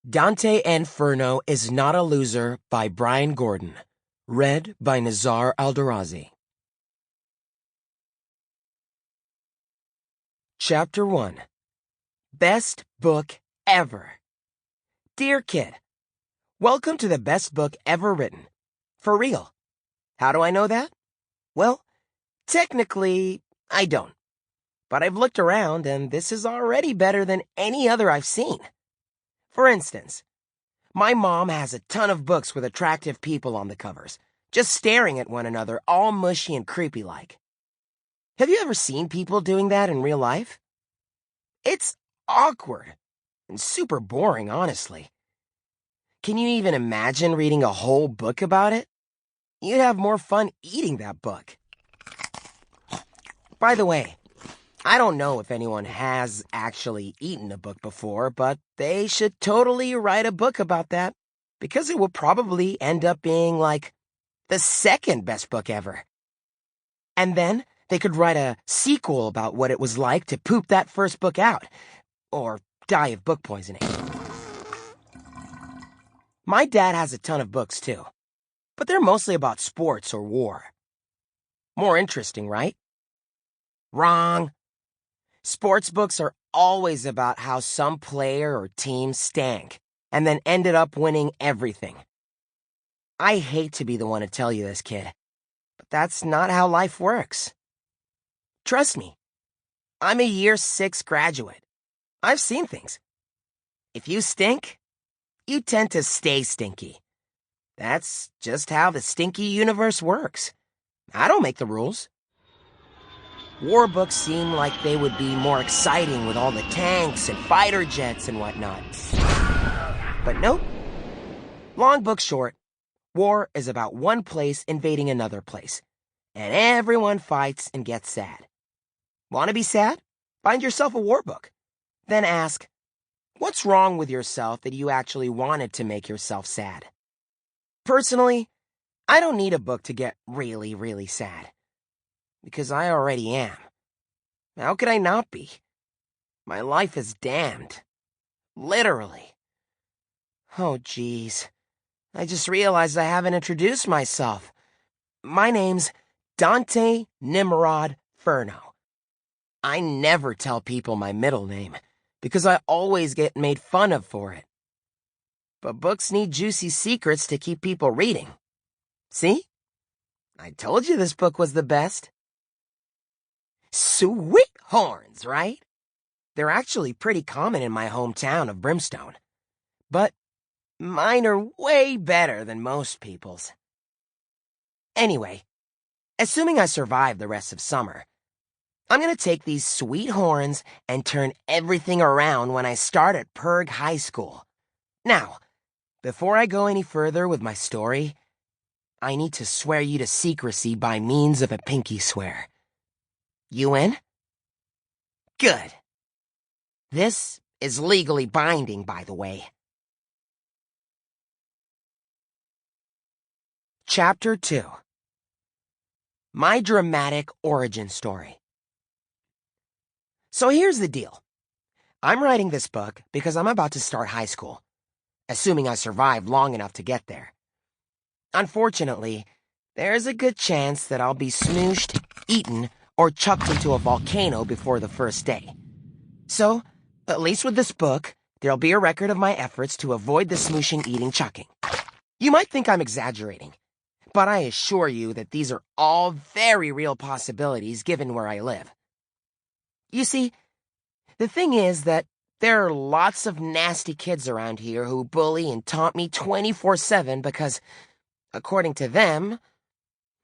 Dante N. Ferno is Not a Loser by Brian Gordon. Read by Nezar Alderazi. Chapter 1. Best Book Ever. Dear Kid, welcome to the best book ever written. For real. How do I know that? Well, technically, I don't. But I've looked around and this is already better than any other I've seen. For instance, my mom has a ton of books with attractive people on the covers, just staring at one another, all mushy and creepy-like. Have you ever seen people doing that in real life? It's awkward and super boring, honestly. Can you even imagine reading a whole book about it? You'd have more fun eating that book. By the way, I don't know if anyone has actually eaten a book before, but they should totally write a book about that, because it will probably end up being like the second best book ever. And then they could write a sequel about what it was like to poop that first book out, or die of book poisoning. My dad has a ton of books too, but they're mostly about sports or war. More interesting, right? Wrong. Sports books are always about how some player or team stank and then ended up winning everything. I hate to be the one to tell you this, kid, but that's not how life works. Trust me, I'm a year 6 graduate. I've seen things. If you stink, you tend to stay stinky. That's just how the stinky universe works. I don't make the rules. War books seem like they would be more exciting with all the tanks and fighter jets and whatnot. But nope. Long book short, war is about one place invading another place, and everyone fights and gets sad. Want to be sad? Find yourself a war book. Then ask, what's wrong with yourself that you actually wanted to make yourself sad? Personally, I don't need a book to get really, really sad. Because I already am. How could I not be? My life is damned. Literally. Oh, geez. I just realized I haven't introduced myself. My name's Dante Nimrod Ferno. I never tell people my middle name, because I always get made fun of for it. But books need juicy secrets to keep people reading. See? I told you this book was the best. Sweet horns, right? They're actually pretty common in my hometown of Brimstone. But mine are way better than most people's. Anyway, assuming I survive the rest of summer, I'm gonna take these sweet horns and turn everything around when I start at Perg High School. Now, before I go any further with my story, I need to swear you to secrecy by means of a pinky swear. You in? Good. This is legally binding, by the way. Chapter 2. My dramatic origin story. So here's the deal. I'm writing this book because I'm about to start high school, assuming I survive long enough to get there. Unfortunately, there's a good chance that I'll be smooshed, eaten, or chucked into a volcano before the first day. So, at least with this book, there'll be a record of my efforts to avoid the smooshing, eating, chucking. You might think I'm exaggerating, but I assure you that these are all very real possibilities given where I live. You see, the thing is that there are lots of nasty kids around here who bully and taunt me 24/7 because, according to them,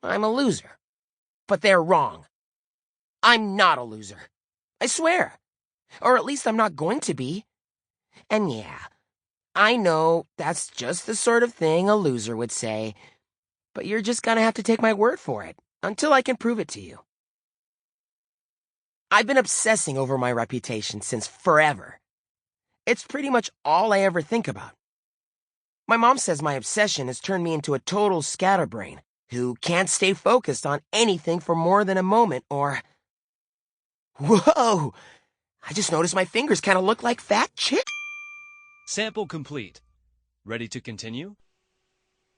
I'm a loser. But they're wrong. I'm not a loser. I swear. Or at least I'm not going to be. And yeah, I know that's just the sort of thing a loser would say, but you're just gonna have to take my word for it until I can prove it to you. I've been obsessing over my reputation since forever. It's pretty much all I ever think about. My mom says my obsession has turned me into a total scatterbrain who can't stay focused on anything for more than a moment or... Whoa! I just noticed my fingers kind of look like fat chips. Sample complete. Ready to continue?